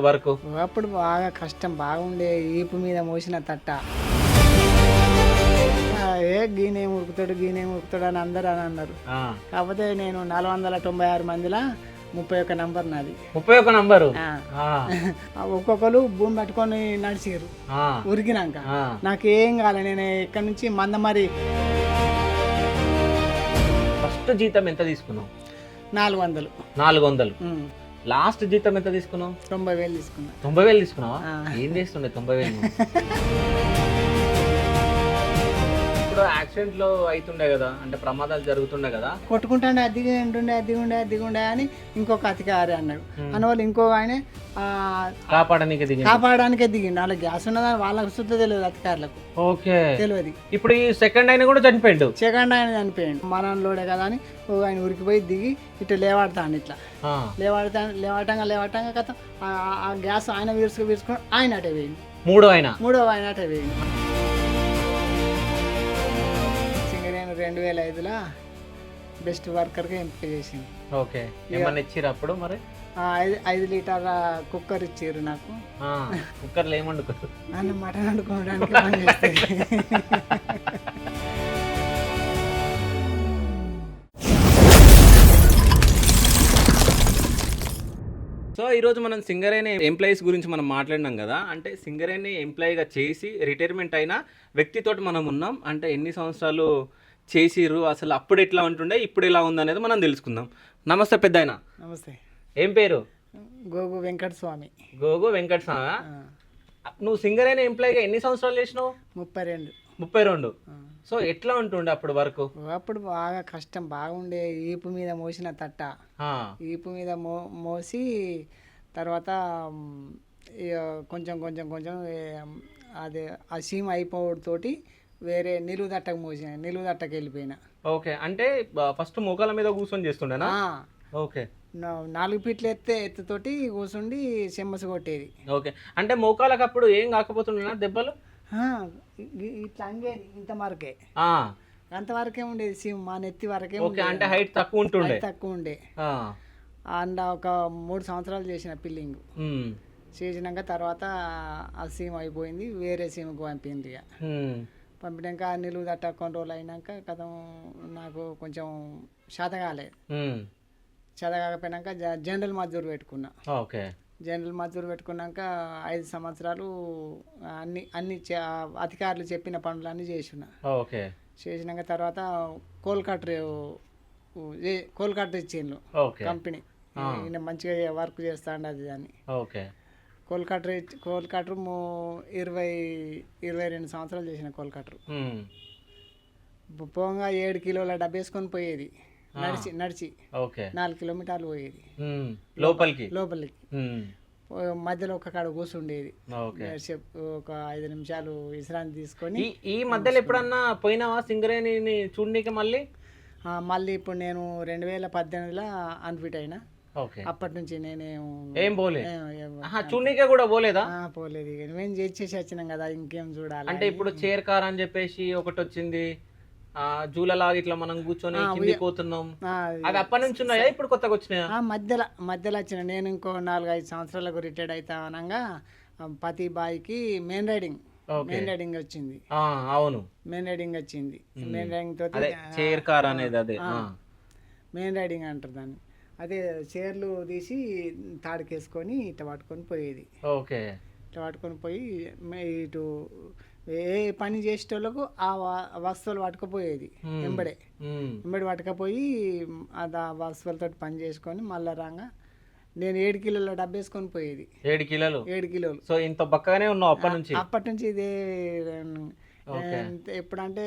వరకు అప్పుడు బాగా కష్టం బాగుండే ఈపు మీద మోసిన తట్ట గీనేం ఉరుకుతాడు అని అందరూ అని అన్నారు. కాకపోతే నేను 496 మందిలో 31 నంబర్ నాది. 31 నంబరు. ఒక్కొక్కరు భూమి పట్టుకొని నడిచిరు ఉరికినాక. నాకేం కాలే, నేను ఇక్కడ నుంచి మందమరి. ఫస్ట్ జీతం ఎంత తీసుకున్నావు? 400. 400. లాస్ట్ జీతం ఎంత తీసుకున్నావు? 90,000 తీసుకున్నా. 90,000 తీసుకున్నావా? ఏం చేస్తుండే 90,000? ఇప్పుడు యాక్సిడెంట్లు అవుతుండే కదా, అంటే ప్రమాదాలు జరుగుతుండే కదా, కొట్టుకుంటాండే అద్దిగుండే అని ఇంకొక అధికారి అన్నాడు. అన్నవాళ్ళు ఇంకో ఆయన కాపాడడానికే దిగిండు. వాళ్ళకి గ్యాస్ ఉన్నదని వాళ్ళకి శుద్ధ తెలియదు, అధికారులకు తెలియదు. ఇప్పుడు ఈ సెకండ్ ఆయన కూడా చనిపోయాడు. సెకండ్ ఆయన చనిపోయాడు. మనలోడే కదా అని ఆయన ఉరికిపోయి దిగి ఇట్లా లేవాడతాను. ఇట్లా లేవాటంగా కథ ఆ గ్యాస్ ఆయన వీర్చుకొని ఆయన అటే వేయండి. మూడో ఆయన అటే వేయండి. 2005లో బెస్ట్ వర్కర్గా ఎంపిక చేసింది. ఓకే, ఏమన్నా ఇచ్చిర్రు అప్పుడు? మరి 5 లీటర్ల కుక్కర్ ఇచ్చారు నాకు. కుక్కర్లో ఏమండుకోరు? నన్ను మటన్ వండుకోవడానికి పని చేస్తాయి. సో ఈరోజు మనం సింగరేణి ఎంప్లాయీస్ గురించి మనం మాట్లాడినాం కదా. అంటే సింగరేణి ఎంప్లాయీగా చేసి రిటైర్మెంట్ అయిన వ్యక్తితోటి మనం ఉన్నాం. అంటే ఎన్ని సంవత్సరాలు చేసిర్రు, అసలు అప్పుడు ఎట్లా ఉంటుండే, ఇప్పుడు ఎలా ఉందనేది మనం తెలుసుకుందాం. నమస్తే పెద్దాయన. నమస్తే. ఏం పేరు? గోగు వెంకట స్వామి. నువ్వు సింగరేణి ఎంప్లాయీగా ఎన్ని సంవత్సరాలు చేసినావు? 32. సో ఎట్లా ఉంటుండే అప్పుడు వరకు? అప్పుడు బాగా కష్టం బాగుండే. ఈపు మీద మోసిన తట్ట, ఈపు మీద మోసి తర్వాత కొంచెం అదే ఆ సీమ్ అయిపోవడంతోటి వేరే నిలువు దట్టకు వెళ్ళిపోయినా. ఓకే, అంటే ఫస్ట్ మోకాల మీద కూర్చొని చేస్తుండేనా? ఓకే, 4 ఫీట్ల ఎత్తుతోటి కూర్చుండి చెమ్మసి కొట్టేది. ఓకే, అంటే మోకాలకు అప్పుడు ఏం కాకపోతుండేనా దెబ్బలు? ఇట్లా అంగేది ఇంత వరకే, అంతవరకే ఉండేది సీమ్, మా నెత్తి వరకే. ఓకే, అంటే హైట్ తక్కువ ఉండే. అండ్ ఒక 3 సంవత్సరాలు చేసిన పిల్లింగ్ చేసినాక తర్వాత ఆ సీమ్ అయిపోయింది, వేరే సీమ్కి పంపింది. పంపినాక నిలువు దట్ట కొన్ని రోజులు అయినాక కథ నాకు కొంచెం శాత కాకపోయినాక జనరల్ మజూరు పెట్టుకున్నా. ఓకే, జనరల్ మజూరు పెట్టుకున్నాక 5 సంవత్సరాలు అన్ని అధికారులు చెప్పిన పనులన్నీ చేసిన. ఓకే, చేసినాక తర్వాత కోల్కట్టర్ ఇచ్చిండ్రు కంపెనీ. ఈయన మంచిగా వర్క్ చేస్తాండి అది అని. ఓకే, కోల్కట్టర్ 22 సంవత్సరాలు చేసిన కోల్కట్టర్. పోగా 7 కిలోల డబ్బు వేసుకొని పోయేది నడిచి 4 కిలోమీటర్లు పోయేది లోపలికి. మధ్యలో ఒక కాడ కూర్చుండేది. ఒక 5 నిమిషాలు విశ్రాంతి తీసుకొని. ఈ మధ్యలో ఎప్పుడన్నా పోయినావా సింగరేణిని చూడనీకి? మళ్ళీ ఇప్పుడు నేను 2018లో అన్ఫిట్ అయినా. అప్పటి నుంచి నేనేం చూడనీకే కూడా పోలేదా? పోలేదు. ఇక మేము చేసేసి వచ్చినాం కదా, ఇంకేం చూడాలి. అంటే ఇప్పుడు చైర్ కార్ అని చెప్పేసి ఒకటి వచ్చింది, జూలలాగా ఇట్లా మనం కూర్చొని కిందికి పోతున్నాం. అది అప్పటి నుంచి ఉన్నాయా, ఇప్పుడు కొత్తగా వచ్చినాయా? మధ్యలో వచ్చిన. నేను ఇంకో 4-5 సంవత్సరాలకు రిటైర్డ్ అవుతా అనగా ప్రతి బాయ్కి మెయిన్ రైడింగ్ వచ్చింది. అవును, మెయిన్ రైడింగ్ వచ్చింది. మెయిన్ రైడింగ్ తో చైర్ కార్ అనేది అదే మెయిన్ రైడింగ్ అంటారు దాన్ని. అదే చైర్లు తీసి తాడుకేసుకొని ఇట్లా పట్టుకొని పోయేది. ఓకే, ఇట్లా పట్టుకొని పోయి ఇటు ఏ పని చేసేటోళ్ళకు ఆ వస్తువులు పట్టుకుపోయేది. ఎంబడి పట్టుకపోయి ఆ వస్తువులతో పని చేసుకొని మళ్ళా రాగా నేను 7 కిలోల డబ్బు వేసుకొని పోయేది. 7 కిలోలు. సో ఇంత బక్కగానే ఉన్నావు అప్పటి నుంచి? ఇదే ఎప్పుడంటే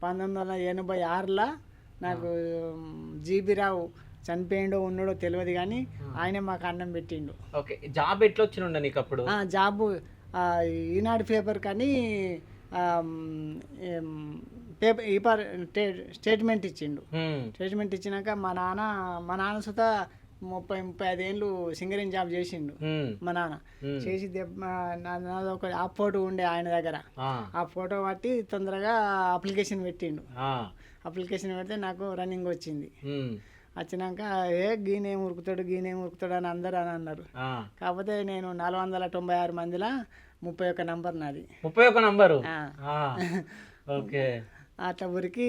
1986లో నాకు జీబీ రావు చనిపోయిండో ఉన్నాడో తెలియదు కానీ ఆయన మాకు అన్నం పెట్టిండు. ఓకే, జాబ్ ఎట్లా వచ్చిండ నీకు అప్పుడు? జాబు ఈనాడు పేపర్ కానీ పేపర్ స్టేట్మెంట్ ఇచ్చిండు. స్టేట్మెంట్ ఇచ్చినాక మా నాన్న సుత 30-35 ఏళ్ళు సింగరేణి జాబ్ చేసిండు. మా నాన్న చేసి ఒక ఆ ఫోటో ఉండే ఆయన దగ్గర. ఆ ఫోటో బట్టి తొందరగా అప్లికేషన్ పెట్టిండు. అప్లికేషన్ పెడితే నాకు రన్నింగ్ వచ్చింది. వచ్చినాక గీనేం ఉరుకుతాడు అని అందరూ అని అన్నారు. కాకపోతే నేను 496 మందిలో 31 నంబర్ నాది. 31 నంబరు. ఓకే. అట్లా ఉరికి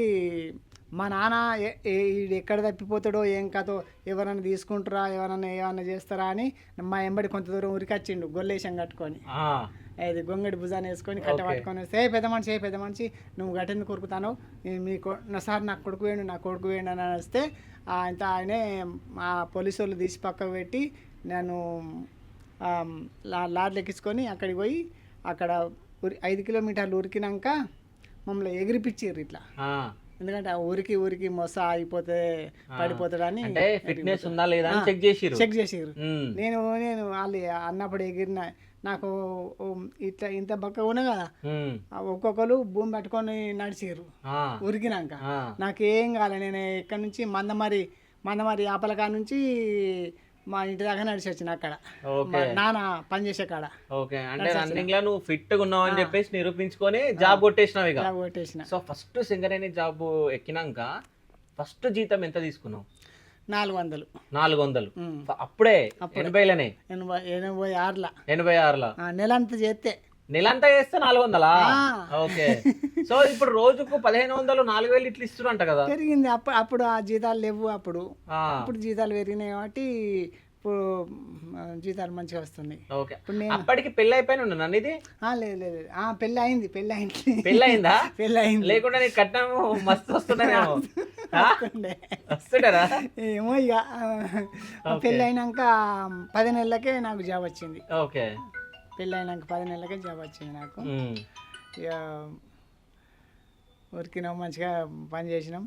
మా నాన్న ఎక్కడ తప్పిపోతాడో ఏం కథో, ఎవరన్నా తీసుకుంటారా, ఏమన్నా చేస్తారా అని మా ఎంబడి కొంత దూరం ఉరికొచ్చిండు గొల్లేశం కట్టుకొని. అది గొంగడి భుజాన్ని వేసుకొని కట్ట పట్టుకొని వస్తే పెద్ద మనిషి నువ్వు గట్టెందుకు కొరుకుతాను, సార్ నా కొడుకు వేయండి అని వస్తే ఆయనే మా పోలీసు వాళ్ళు తీసి పక్కకు పెట్టి నన్ను లారీలు ఎక్కించుకొని అక్కడికి పోయి అక్కడ 5 కిలోమీటర్లు ఉరికినాక మమ్మల్ని ఎగిరిపిచ్చిర్రు ఇట్లా. ఎందుకంటే ఆ ఊరికి మొస అయిపోతే పడిపోతాడని ఫిట్నెస్ ఉందా లేదా చెక్ చేసిర్రు. నేను వాళ్ళు అన్నప్పుడు ఎగిరిన నాకు ఇట్లా ఇంత బక్క ఉన్నా కదా, ఒక్కొక్కరు భూమి పట్టుకొని నడిచిర్రు ఉరికినాక. నాకేం కాలే, నేను ఇక్కడ నుంచి మందమరి ఆపలకా నుంచి మా ఇంటి దాకా నడిచి వచ్చిన అక్కడ నాన్న పనిచేసే కాడ. ఓకే, అంటే రన్నింగ్ లో నువ్వు ఫిట్ గా ఉన్నావు అని చెప్పేసి నిరూపించుకొని జాబ్ కొట్టేసినావు. ఇక కొట్టేసిన. సో ఫస్ట్ సింగరేణి జాబ్ ఎక్కినాక ఫస్ట్ జీతం ఎంత తీసుకున్నావు? 400. అప్పుడే 80లోనే? 86లో నెలంతా చేస్తే 400. ఓకే. సో ఇప్పుడు రోజుకు 1500 4000 ఇట్లా ఇస్తున్నంట కదా? పెరిగింది. అప్పుడు ఆ జీతాలు లేవు. అప్పుడు జీతాలు పెరిగినాయి కాబట్టి ఇప్పుడు జీతాలు మంచిగా వస్తున్నాయి. ఓకే. అప్పటికి పెళ్లి అయిపోయిన ఉన్నాను ఇది? లేదు, పెళ్లి అయింది. పెళ్లి అయిందా? పెళ్లి అయింది. లేకుండా నీకు కట్నం మస్తు వస్తున్నాయేమో. వస్తుంటారా? ఏమో ఇక పెళ్లి అయినాక 10 నెలలకే నాకు జాబ్ వచ్చింది. ఓకే. పెళ్ళి అయినాక 10 నెలలకే జాబ్ వచ్చింది నాకు. ఇక ఉరికినాం, మంచిగా పని చేసినాం.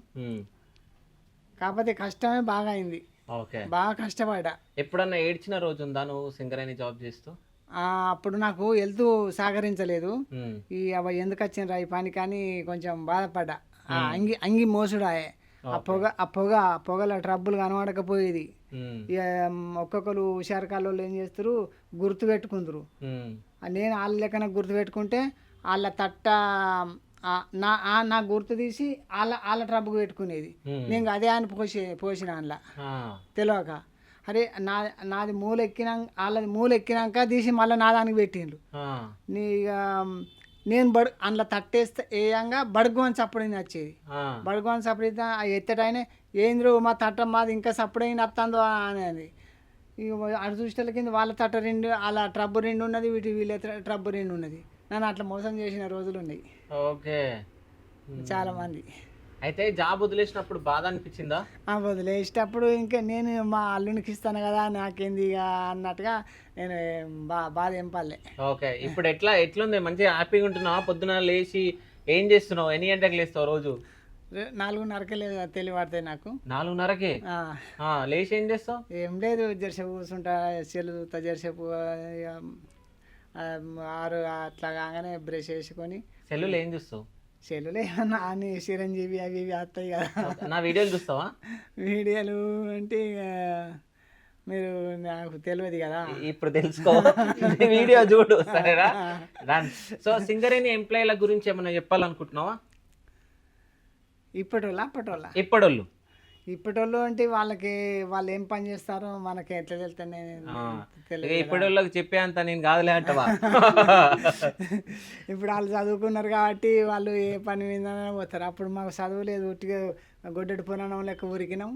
కాకపోతే కష్టమే బాగా అయింది. బాగా కష్టపడ్డా. ఎప్పుడన్నా ఏడ్చిన రోజు ఉందా నువ్వు సింగరేణి జాబ్ చేస్తూ? అప్పుడు నాకు హెల్త్ సహకరించలేదు. ఎందుకు వచ్చిండ్రా ఈ పని కానీ కొంచెం బాధపడ్డా. అంగి మోసుడాయే. ఆ పొగల ట్రబ్బులు కనబడకపోయేది. ఇక ఒక్కొక్కరు హుషారుకాల వాళ్ళు ఏం చేస్తారు, గుర్తు పెట్టుకుందరు. నేను వాళ్ళ లెక్కన గుర్తు పెట్టుకుంటే వాళ్ళ తట్ట నా గుర్తు తీసి వాళ్ళ ట్రబ్బుకు పెట్టుకునేది. నేను అదే అని పోసిన అందులో తెలియక. అరే నాది మూల ఎక్కినాక వాళ్ళది మూల ఎక్కినాక తీసి మళ్ళీ నా దానికి పెట్టిండ్రు. నేను అందులో తట్టేస్తే ఏయంగా బడుగు అని చప్పుడైనా వచ్చేది. బడుగు అని చప్పుడైతే ఎత్తటైనా ఏంద్రు మా తట్ట మాది ఇంకా చప్పుడైనా వస్తుందో అనేది. ఇక అటు చూసేల కింద వాళ్ళ తట్ట 2, వాళ్ళ ట్రబ్బు 2 ఉన్నది, వీళ్ళ ట్రబ్బు 2 ఉన్నది. నన్ను అట్లా మోసం చేసిన రోజులు ఉన్నాయి. ఓకే. చాలా మంది. అయితే జాబ్ వదిలేసినప్పుడు బాధ అనిపించిందా? వదిలేసేటప్పుడు ఇంకా నేను మా అల్లునికి ఇస్తాను కదా, నాకేంది ఇక అన్నట్టుగా నేను బాధ ఏం పడలే. ఓకే. ఇప్పుడు ఎట్లుంది? మంచిగా హ్యాపీగా ఉంటున్నావా? పొద్దున లేచి ఏం చేస్తున్నావు? ఎన్ని గంటలకు లేస్తావు రోజు? 4:30కే తెలియబడతాయి నాకు. 4:30కే లేచి ఏం చేస్తావు? ఏం లేదు, జరసేపు కూర్చుంటా, సెల్లు చూస్తా జరసేపు. 6 అట్లా కాగానే బ్రష్ వేసుకొని. సెల్లులో ఏం చూస్తావు? సెల్లులో ఏమన్నా అని చిరంజీవి అవి వస్తాయి కదా. నా వీడియోలు చూస్తావా? వీడియోలు అంటే మీరు నాకు తెలియదు కదా, ఇప్పుడు తెలుసుకో. వీడియో చూడు, సరేనా? సో సింగరేణి ఎంప్లాయీల గురించి ఏమన్నా చెప్పాలనుకుంటున్నావా? ఇప్పటోళ్ళు అంటే వాళ్ళు ఏం పని చేస్తారో మనకి ఎట్లా తెలుస్తానే తెలియదు. ఇప్పటోళ్ళకి చెప్పే అంత నేను కాదులే అంటవా? ఇప్పుడు వాళ్ళు చదువుకున్నారు కాబట్టి వాళ్ళు ఏ పని మీదనే పోతారు. అప్పుడు మాకు చదువు లేదు, ఉట్టిగా గొడ్డటి పురాణం లెక్క ఉరికినాం.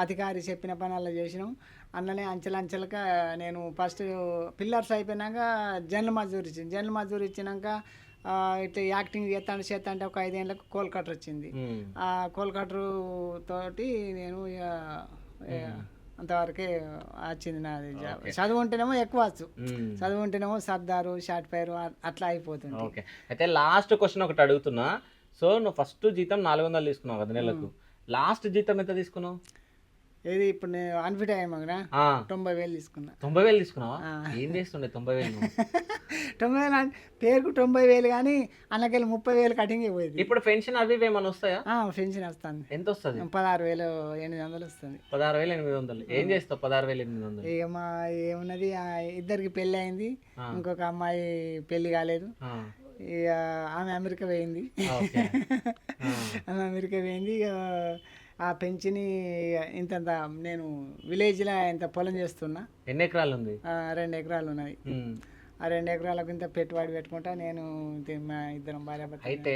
అధికారి చెప్పిన పని అలా చేసినాం. అందులోనే అంచెలంచెలుగా నేను ఫస్ట్ పిల్లర్స్ అయిపోయినాక జనరల్ మజూరి ఇచ్చినాక ఇట్లా యాక్టింగ్ చేస్తా అంటే ఒక 5 ఏళ్ళకు కోల్కటర్ వచ్చింది. ఆ కోల్కటర్ తోటి నేను అంతవరకే వచ్చింది నాది జాబ్. చదువు ఉంటేనేమో ఎక్కువ వచ్చు, చదువు ఉంటేనేమో సర్దారు షార్ట్ ఫైర్ అట్లా అయిపోతుంది. ఓకే. అయితే లాస్ట్ క్వశ్చన్ ఒకటి అడుగుతున్నా. సో నువ్వు ఫస్ట్ జీతం 400 తీసుకున్నావు కదా నెలకు, లాస్ట్ జీతం ఎంత తీసుకున్నావు? ఏది ఇప్పుడు నేను అన్ఫిట్ అయ్యాను 90,000 తీసుకున్నా. 90,000 తీసుకున్నావా? ఏం చేస్తుండే 90,000? 90,000 అంటే పేరుకు 90,000 కానీ అన్నకెళ్ళి 30,000 కటింగ్ అయిపోయింది. ఇప్పుడు పెన్షన్ అవి ఏమైనా వస్తాయా? పెన్షన్ వస్తుంది. ఎంత వస్తుంది? 16,800 వస్తుంది. 16,800. ఏం చేస్తావు 16,800? ఇక మా ఏమున్నది, ఇద్దరికి పెళ్ళి అయింది, ఇంకొక అమ్మాయి పెళ్లి కాలేదు. ఇక ఆమె అమెరికా పోయింది. ఇక ఆ పెంచిని ఇంతంత నేను విలేజ్లో ఇంత పొలం చేస్తున్నా. ఎన్ని ఎకరాలు ఉంది? 2 ఎకరాలు ఉన్నది. ఆ 2 ఎకరాలకు ఇంత పెట్టుబడి పెట్టుకుంటా నేను. మా ఇద్దరం భార్యాభర్త. అయితే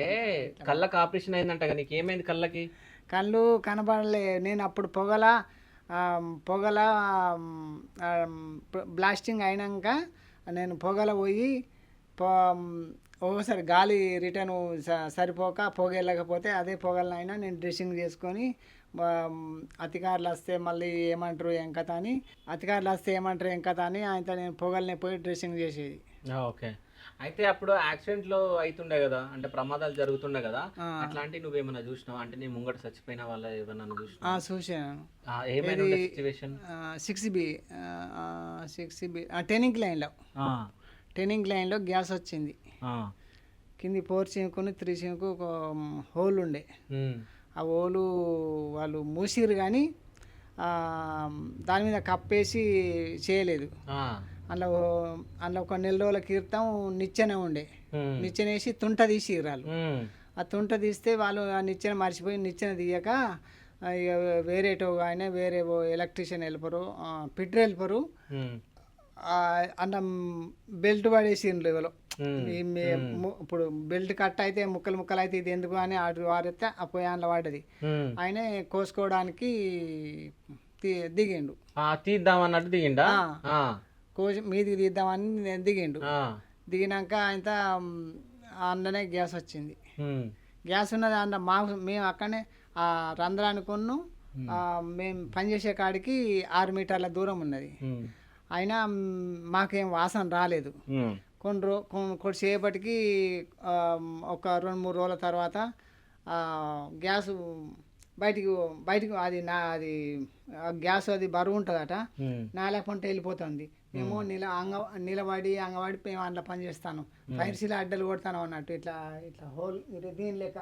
కళ్ళకి ఆపరేషన్ అయిందంట, నీకు ఏమైంది కళ్ళకి? కళ్ళు కనబడలే. నేను అప్పుడు పొగల బ్లాస్టింగ్ అయినాక నేను పొగల పోయి ఒక్కోసారి గాలి రిటర్న్ సరిపోక పొగ వెళ్ళకపోతే అదే పొగలనైనా నేను డ్రెస్సింగ్ చేసుకొని అధికారులు వస్తే మళ్ళీ ఏమంటారు ఏం కథ అని ఆయనతో నేను పొగలనే పోయి డ్రెస్సింగ్ చేసేది. ఓకే. అయితే అప్పుడు యాక్సిడెంట్లు అవుతుండే కదా, అంటే ప్రమాదాలు జరుగుతుండే కదా, అట్లాంటి నువ్వేమన్నా చూసినావు? అంటే నీ ముంగట చచ్చిపోయిన వాళ్ళ ఏమన్నా చూసినా? చూసాను. ఏమైనా సిచ్యువేషన్? 6B టెనింగ్ లైన్లో గ్యాస్ వచ్చింది. కింది 4 సింకుని 3 సింకు ఒక హోల్ ఉండే. ఆ హోలు వాళ్ళు మూసిరు కానీ దాని మీద కప్పేసి చేయలేదు. అందులో ఒక నెల రోజుల క్రితం నిచ్చెన ఉండే. నిచ్చెన వేసి తుంట తీసిర్రు వాళ్ళు. ఆ తుంట తీస్తే వాళ్ళు ఆ నిచ్చెన మర్చిపోయి నిచ్చెన తీయక ఇక వేరేటో ఆయన వేరే ఎలక్ట్రీషియన్ వెళ్ళిపోరు, పిట్టర్ వెళ్ళిపోరు. అన్నం బెల్ట్ పడేసిండ్రు ఎవరో. ఇప్పుడు బెల్ట్ కట్ అయితే ముక్కలు అయితే ఇది ఎందుకు అని వారితే ఆ పోయి అందులో పడ్డది. ఆయనే కోసుకోవడానికి దిగిండు. తీద్దామన్నట్టు దిగిండా? కోసి మీదికి తీద్దామని నేను దిగిండు. దిగినాక ఆయన అందులోనే గ్యాస్ వచ్చింది. గ్యాస్ ఉన్నది అందులో మేము అక్కడనే ఆ రంధ్రాన్ని మేము పనిచేసే కాడికి 6 మీటర్ల దూరం ఉన్నది. అయినా మాకేం వాసన రాలేదు. కొద్దిసేపటికి ఒక 2-3 రోజుల తర్వాత గ్యాసు బయటికి అది గ్యాస్ అది బరువు ఉంటుందట, నాలేకుంటే వెళ్ళిపోతుంది. మేము నిలబడి మేము అందులో పని చేస్తాను. ఫైర్సీల అడ్డలు కొడతాను అన్నట్టు ఇట్లా హోల్ దీని లెక్క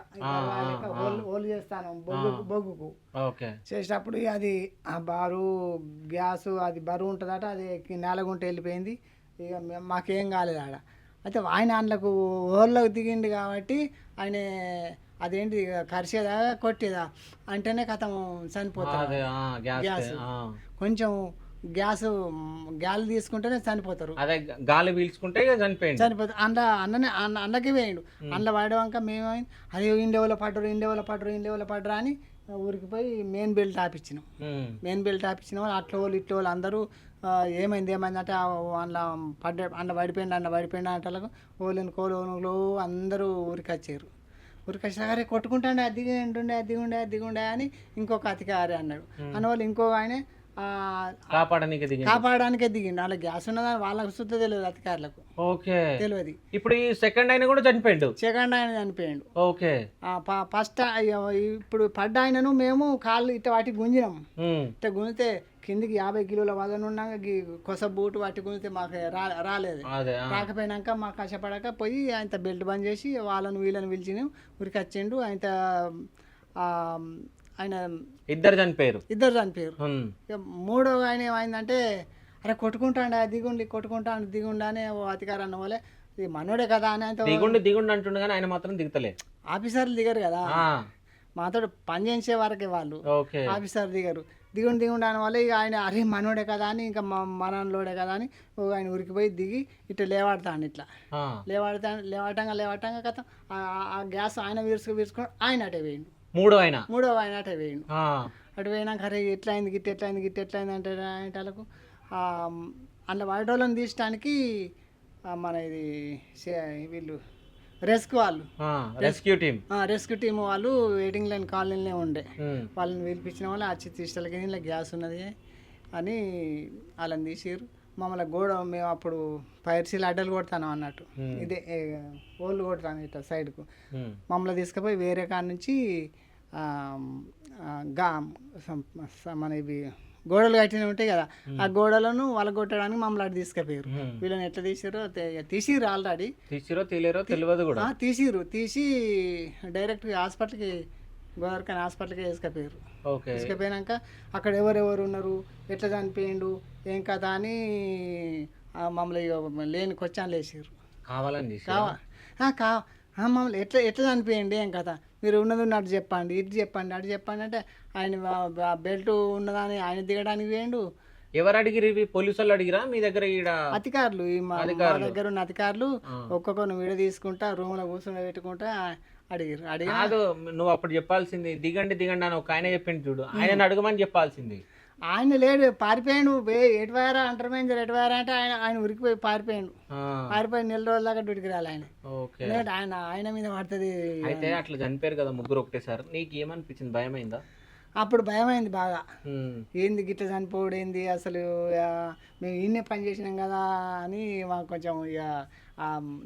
హోల్ చేస్తాను బొగ్గుకు. చేసేటప్పుడు అది ఆ గ్యాస్ అది బరువు ఉంటుందట, అది నేలగుంట వెళ్ళిపోయింది. ఇక మాకేం కాలేదు ఆడ. అయితే ఆయన అందులోకి హోల్లోకి దిగిండు కాబట్టి ఆయన అదేంటి కరిసేదా కొట్టేదా అంటేనే కథం చనిపోతారు. గ్యాస్ కొంచెం గాలి తీసుకుంటేనే చనిపోతారు. అదే గాలి పీల్చుకుంటే చనిపోతారు. అందులోకి వేయండు. అందులో వాడేవాక మేమైంది అది ఇండియాలో పడ్డరు అని ఊరికి పోయి మెయిన్ బెల్ట్ ఆపించినాం. వాళ్ళు అట్ల వాళ్ళు ఇట్ల వాళ్ళు అందరూ ఏమైంది అంటే అందులో పడిపోయిండు అంటలకు ఓళ్ళని కోలు అందరూ ఊరికి వచ్చారు. ఊరికి వచ్చినా సరే కొట్టుకుంటాండే అదిగుండే అని ఇంకొక అధికారి అన్నాడు. అందువల్ల ఇంకో ఆయన కాపాడడానికే దిగిండు. అలా గ్యాస్ ఉన్నదని వాళ్ళకి శుద్ధ తెలియదు అధికారులకు. తెలియదు. ఇప్పుడు సెకండ్ ఆయన కూడా చనిపోయాడు. ఓకే. ఫస్ట్ ఇప్పుడు పడ్డ ఆయనను మేము కాళ్ళు ఇట్ట వాటికి గుంజినాం. ఇట్ట గుంజితే కిందికి 50 కిలోల వజన్ ఉన్నాక కొస బూటు వాటి గుంజితే మాకు రాలేదు. రాకపోయినాక మాకు కష్టపడక పోయి ఆయన బెల్ట్ బంద్ చేసి వీళ్ళని పిలిచి ఊరికి వచ్చిండు. ఆయన ఇద్దరు చనిపోయారు. మూడో ఆయన ఏమైందంటే అరే కొట్టుకుంటాండే దిగుండా అని అధికారాన్ని వల్లే ఇది మనోడే కదా అని ఆయన దిగుండు అంటుండే కానీ ఆయన మాత్రం దిగుతలేదు. ఆఫీసర్లు దిగరు కదా, మాతో పని చేసే వరకే వాళ్ళు. ఆఫీసర్ దిగరు. దిగుండు అని వల్ల ఇక ఆయన అరే మనోడే కదా అని ఇంకా మనలోడే కదా అని ఆయన ఊరికి పోయి దిగి ఇట్లా లేవాడతాను. ఇట్లా లేవాటంగా కదా ఆ గ్యాస్ ఆయన వీర్చుకొని ఆయన అటే వేయండు. మూడో ఆయన అటే వేయండు. అటు పోయినాక అరే ఎట్లా అయింది గిట్ట అంటే వాళ్ళకు అందులో వాడోళ్ళని తీసడానికి మన ఇది వీళ్ళు రెస్క్యూ టీం వాళ్ళు వెయిటింగ్ లైన్ కాలనీలో ఉండే. వాళ్ళని పిలిపించిన వాళ్ళు వచ్చి తీసేళ్ళకి ఇలా గ్యాస్ ఉన్నది అని వాళ్ళని తీసిరు. మమ్మల్ని మేము అప్పుడు పైర్సీలు అడ్డలు కొడతాను అన్నట్టు, ఇదే ఓళ్ళు కొడతాను ఇట్లా సైడ్కు. మమ్మల్ని తీసుకుపోయి వేరే కాడ నుంచి మన ఇవి గోడలు కట్టినవి ఉంటాయి కదా, ఆ గోడలను వలగొట్టడానికి మమ్మల్ని అటు తీసుకుపోయారు. వీళ్ళని ఎట్లా తీసిరు ఆల్రెడీ తీసి డైరెక్ట్ హాస్పిటల్కి గోదావరికాని హాస్పిటల్కి తీసుకుపోయారు. తీసుకుపోయినాక అక్కడ ఎవరెవరు ఉన్నారు, ఎట్లా చనిపోయిండు, ఏం కదా అని మమ్మల్ని లేని కొచ్చాను లేచారు. మమ్మల్ని ఎట్లా ఎట్లా చనిపోయండి ఏం కథ, మీరు ఉన్నది ఉన్నట్టు చెప్పండి, ఇటు చెప్పండి అటు చెప్పండి అంటే ఆయన బెల్ట్ ఉన్నదని ఆయన దిగడానికి వేయండు. ఎవరు అడిగిరు ఇవి? పోలీసు వాళ్ళు అడిగిరా మీ దగ్గర? ఈడ అధికారులు మా అధికారులు. దగ్గర ఉన్న అధికారులు ఒక్కొక్కరిని విడ తీసుకుంటా రూమ్లో కూర్చుని పెట్టుకుంటా అడిగి కాదు, నువ్వు అప్పుడు చెప్పాల్సింది దిగండి దిగండి అని ఒక ఆయన చెప్పింది చూడు, ఆయన అడగమని చెప్పాల్సింది. ఆయన లేడు, పారిపోయాడు. ఎటువారా అంటర్ మేనేజర్ ఎటువారా అంటే ఆయన ఉరికిపోయి పారిపోయాడు. పారిపోయి 4 రోజుల దాకా డ్యూటీకి రాలి ఆయన. ఓకే. ఎందుకంటే ఆయన మీద పడుతుంది. అయితే అట్లా చనిపోయారు కదా ముగ్గురు ఒకటేసారి, నీకు ఏమనిపించింది? భయమైందా? అప్పుడు భయమైంది బాగా. ఏంది గిట్ల చనిపోవడం ఏంది అసలు, మేము ఈయనే పని చేసినాం కదా అని మాకు కొంచెం ఇక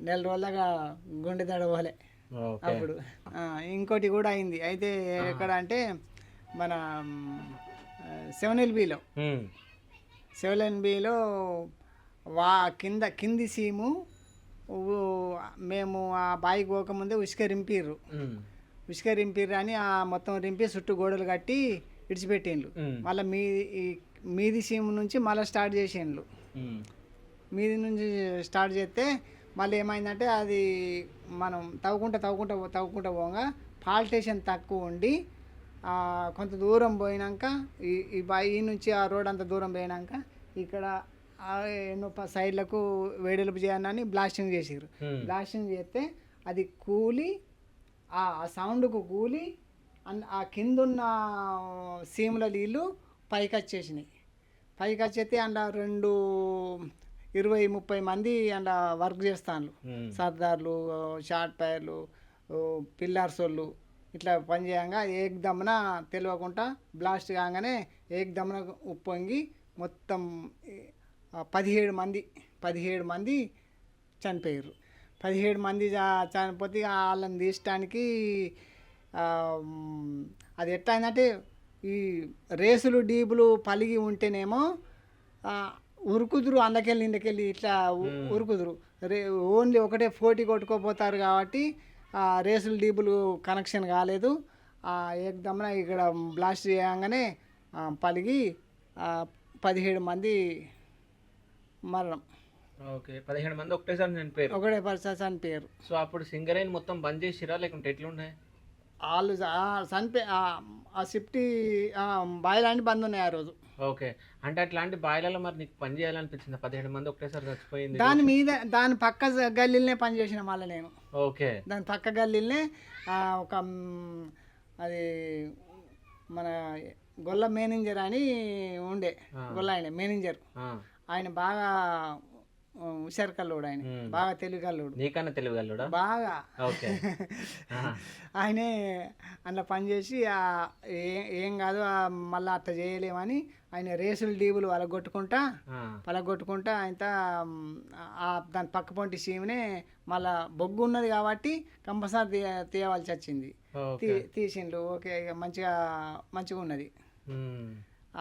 4 రోజుల దాకా గుండె దడవలే అప్పుడు. ఇంకోటి కూడా అయింది. అయితే ఎక్కడ అంటే మన 7LBలో 7LBలో కింది సీము మేము ఆ బాయికి పోకముందే ఉసుక రింపిర్రు అని ఆ మొత్తం రింపి చుట్టూ గోడలు కట్టి ఇడిచిపెట్టిండ్రు. మళ్ళీ మీది సీము నుంచి మళ్ళీ స్టార్ట్ చేసిండ్రు. మీది నుంచి స్టార్ట్ చేస్తే మళ్ళీ ఏమైందంటే అది మనం తవ్వుకుంటా పోగా ఫాల్టేషన్ తక్కువ ఉండి కొంత దూరం పోయినాక ఈ బాయి నుంచి ఆ రోడ్ అంత దూరం పోయినాక ఇక్కడ ఎన్నో సైడ్లకు వేడెలుపు చేయాలని బ్లాస్టింగ్ చేసారు. బ్లాస్టింగ్ చేస్తే అది కూలి ఆ సౌండ్కు కూలి ఆ కిందున్న సీముల నీళ్ళు పైకి వచ్చేసినాయి. పైకి వచ్చేస్తే అందులో 20-30 మంది అందులో వర్క్ చేస్తాను. సర్దార్లు, షార్ట్ టైర్లు, పిల్లర్స్ వాళ్ళు ఇట్లా పని చేయంగా ఏకదమ్మున తెలియకుండా బ్లాస్ట్ కాగానే ఏకదమ్మున ఉప్పొంగి మొత్తం 17 మంది చనిపోయారు. 17 మంది చనిపోతే వాళ్ళని తీయడానికి అది ఎట్లా అయిందంటే ఈ రేసులు డీబులు పలిగి ఉంటేనేమో ఉరుకుదురు, అందుకెళ్ళి ఇందుకెళ్ళి ఇట్లా ఉరుకుదురు. ఓన్లీ ఒకటే పోటీ కొట్టుకోపోతారు కాబట్టి రేసులు డీబులు కనెక్షన్ కాలేదు. ఏకదమ్మున ఇక్కడ బ్లాస్ట్ చేయగానే పలిగి 17 మంది మరణం. ఓకే, 17 మంది ఒకటేసారి చనిపోయారు. సో అప్పుడు సింగరేణి మొత్తం బంద్ చేసిరా లేకుంటే ఎట్లుండే? వాళ్ళు ఆ సిఫ్టీ బాయిలాంటి బంద్ ఉన్నాయి ఆ రోజు. ఓకే, అంటే అట్లాంటి బాయిలలో మరి నీకు పని చేయాలనిపించింది? 17 మంది ఒకటేసారి చచ్చిపోయింది. దాని పక్క గల్లీలనే పని చేసిన మళ్ళీ నేను. ఓకే, దాని పక్క గల్లీలనే ఒక అది మన గొల్ల మేనేజర్ అని ఉండే, గొల్ల ఆయన మేనేజర్. ఆయన బాగా హుషారు కల్లోడు, ఆయన బాగా తెలివి కల్లోడు. నీకన్నా తెలివి కల్లోడా? బాగా. ఓకే. ఆయనే అందులో పనిచేసి ఏం కాదు మళ్ళీ అట్లా చేయలేమని ఆయన రేసులు డీబులు పలగొట్టుకుంటా ఆయన దాని పక్క పొంటి సీమ్నే మళ్ళా బొగ్గు ఉన్నది కాబట్టి కంపల్సరీ తీయవలసి వచ్చింది. తీసిండు. ఓకే, ఇక మంచిగా ఉన్నది.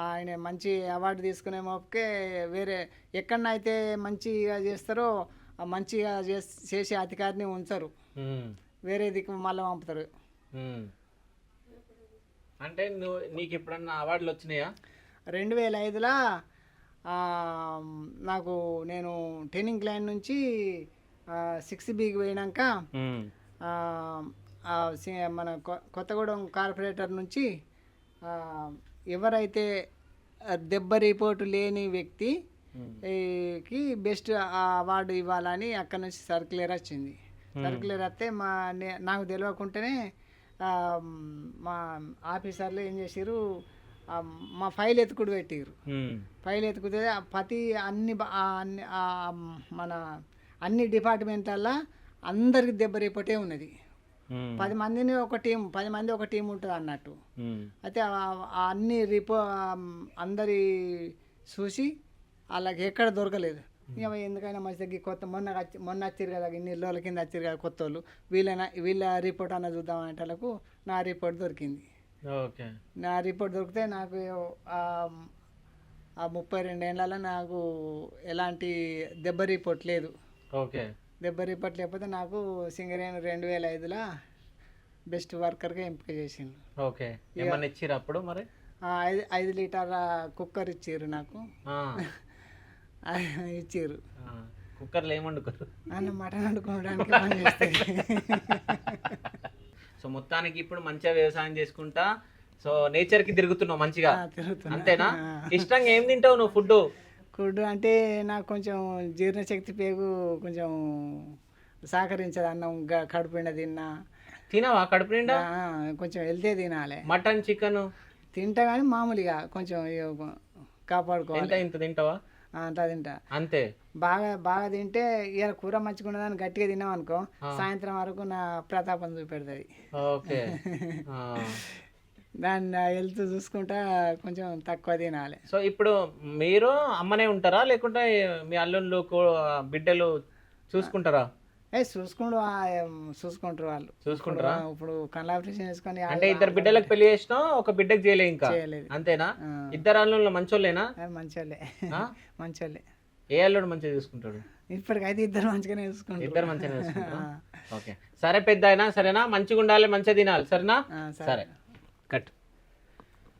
ఆయన మంచి అవార్డు తీసుకునే మోపుకే వేరే ఎక్కడనైతే మంచిగా చేస్తారో మంచిగా చేసే అధికారిని ఉంచరు, వేరే దిక్కు మళ్ళీ పంపుతారు. అంటే నీకు ఎప్పుడన్నా అవార్డులు వచ్చినాయా? 2005లో నాకు నేను ట్రైనింగ్ క్లైన్ నుంచి 6Bకి పోయినాక మన కొత్తగూడెం కార్పొరేటర్ నుంచి ఎవరైతే దెబ్బ రిపోర్టు లేని వ్యక్తికి బెస్ట్ అవార్డు ఇవ్వాలని అక్కడ నుంచి సర్క్యులర్ వచ్చింది. సర్క్యులర్ వస్తే నాకు తెలియకుండానే మా ఆఫీసర్లు ఏం చేసారు, మా ఫైల్ ఎత్తుకుడు పెట్టారు. ఫైల్ ఎత్తుకుతే మన అన్ని డిపార్ట్మెంట్లల్లో అందరికి దెబ్బ రిపోర్టే ఉన్నది. 10 మందిని ఒక టీం, 10 మంది ఒక టీం ఉంటుంది అన్నట్టు. అయితే అన్ని అందరి చూసి వాళ్ళకి ఎక్కడ దొరకలేదు. ఎందుకైనా మంచి దగ్గర కొత్త మొన్న వచ్చారు కదా, ఇన్ని రోజుల కింద వచ్చారు కదా కొత్త వాళ్ళు, వీళ్ళ రిపోర్ట్ అన్న చూద్దామంటే వాళ్ళకు నా రిపోర్ట్ దొరికింది. నా రిపోర్ట్ దొరికితే నాకు 32 ఏళ్ళలో నాకు ఎలాంటి దెబ్బ రిపోర్ట్ లేదు. దెబ్బ రిపోర్ట్ లేకపోతే నాకు సింగరేణి 2005లో బెస్ట్ వర్కర్గా ఎంపిక చేసిండు. ఓకే, ఏమన్నా ఇచ్చిర్రు అప్పుడు? మరి 5 లీటర్ల కుక్కర్ ఇచ్చారు నాకు. ఇచ్చారు. కుక్కర్లో ఏం వండుకోరు. అన్న మటన్ వండుకోవడానికి పని చేస్తుంది. సో మొత్తానికి ఇప్పుడు మంచిగా వ్యవసాయం చేసుకుంటా సో నేచర్ కి తిరుగుతున్నావు మంచిగా, తిరుగుతున్నా. అంతేనా? ఇష్టంగా ఏం తింటావు నువ్వు ఫుడ్? ఫుడ్ అంటే నాకు కొంచెం జీర్ణశక్తి పేగు కొంచెం సహకరించదు. అన్నం కడుపు నిండా తిన్నా తినవా కడుపు నిండా? కొంచెం వెళ్తే తినాలి. మటన్ చికెన్ తింటా కానీ మామూలుగా కొంచెం కాపాడుకోవాలి. ఎంత ఇంత తింటావా? అంతా తింటా. అంతే. బాగా బాగా తింటే ఇవాళ కూర మంచిగా ఉన్నదాన్ని గట్టిగా తిన్నాం అనుకో, సాయంత్రం వరకు నా ప్రతాపం చూపెడుతుంది. ఓకే. దాన్ని హెల్త్ చూసుకుంటా కొంచెం తక్కువ తినాలి. సో ఇప్పుడు మీరు అమ్మనే ఉంటారా లేకుంటే మీ అల్లుళ్ళు బిడ్డలు చూసుకుంటారా? చూసుకుంటారు వాళ్ళు. చూసుకుంటారా? ఇప్పుడు కళ్ళ ఆపరేషన్ చేసుకొని అంటే ఇద్దరు బిడ్డలకు పెళ్లి చేసినా ఒక బిడ్డకు చేయలే ఇంకా? చేయలేదు. అంతేనా? ఇద్దరు అల్లుళ్ళు మంచోళ్ళేనా? మంచోళ్ళే. మంచోళ్ళే. ఏ అల్లుడు మంచిగా చూసుకుంటాడు? ఇప్పటికైతే ఇద్దరు మంచిగానే చూసుకుంటారు. ఇద్దరు మంచిగా చూసుకుంటారా? ఓకే సరే పెద్ద అయినా సరేనా, మంచిగా ఉండాలి, మంచిగా తినాలి, సరేనా? సరే.